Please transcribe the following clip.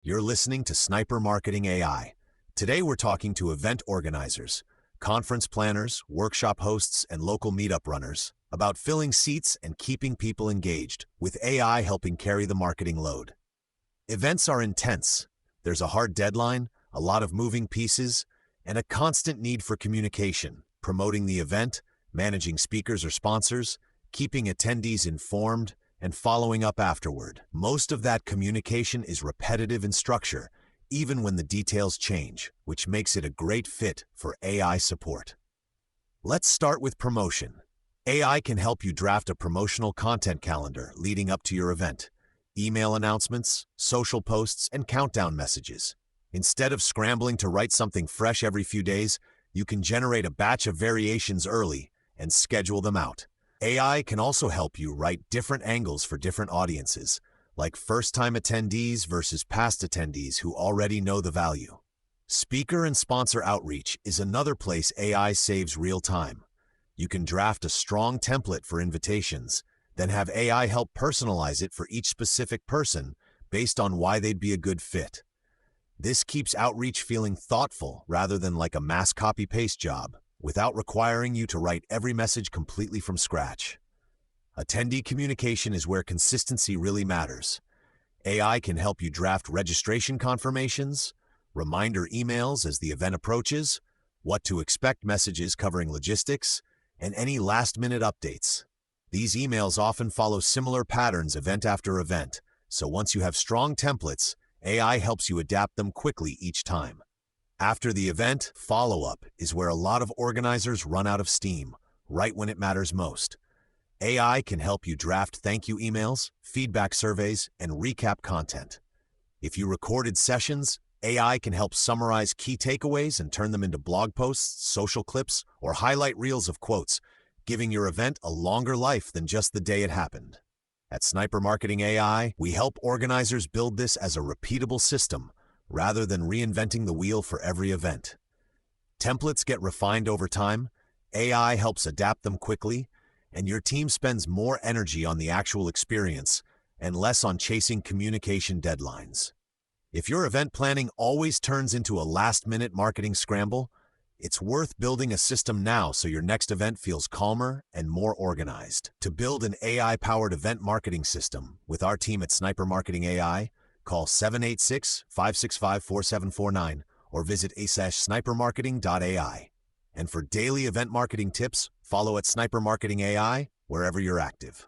You're listening to Sniper Marketing AI. Today we're talking to event organizers, conference planners, workshop hosts, and local meetup runners about filling seats and keeping people engaged, with AI helping carry the marketing load. Events are intense. There's a hard deadline, a lot of moving pieces, and a constant need for communication, promoting the event, managing speakers or sponsors, keeping attendees informed, and following up afterward. Most of that communication is repetitive in structure, even when the details change, which makes it a great fit for AI support. Let's start with promotion. AI can help you draft a promotional content calendar leading up to your event, email announcements, social posts, and countdown messages. Instead of scrambling to write something fresh every few days, you can generate a batch of variations early and schedule them out. AI can also help you write different angles for different audiences, like first-time attendees versus past attendees who already know the value. Speaker and sponsor outreach is another place AI saves real time. You can draft a strong template for invitations, then have AI help personalize it for each specific person based on why they'd be a good fit. This keeps outreach feeling thoughtful rather than like a mass copy-paste job, without requiring you to write every message completely from scratch. Attendee communication is where consistency really matters. AI can help you draft registration confirmations, reminder emails as the event approaches, what to expect messages covering logistics, and any last-minute updates. These emails often follow similar patterns event after event, so once you have strong templates, AI helps you adapt them quickly each time. After the event, follow-up is where a lot of organizers run out of steam, right when it matters most. AI can help you draft thank you emails, feedback surveys, and recap content. If you recorded sessions, AI can help summarize key takeaways and turn them into blog posts, social clips, or highlight reels of quotes, giving your event a longer life than just the day it happened. At Sniper Marketing AI, we help organizers build this as a repeatable system, rather than reinventing the wheel for every event. Templates get refined over time, AI helps adapt them quickly, and your team spends more energy on the actual experience and less on chasing communication deadlines. If your event planning always turns into a last-minute marketing scramble, it's worth building a system now so your next event feels calmer and more organized. To build an AI-powered event marketing system with our team at Sniper Marketing AI, call 786-565-4749 or visit a-snipermarketing.ai. And for daily event marketing tips, follow at Sniper Marketing AI wherever you're active.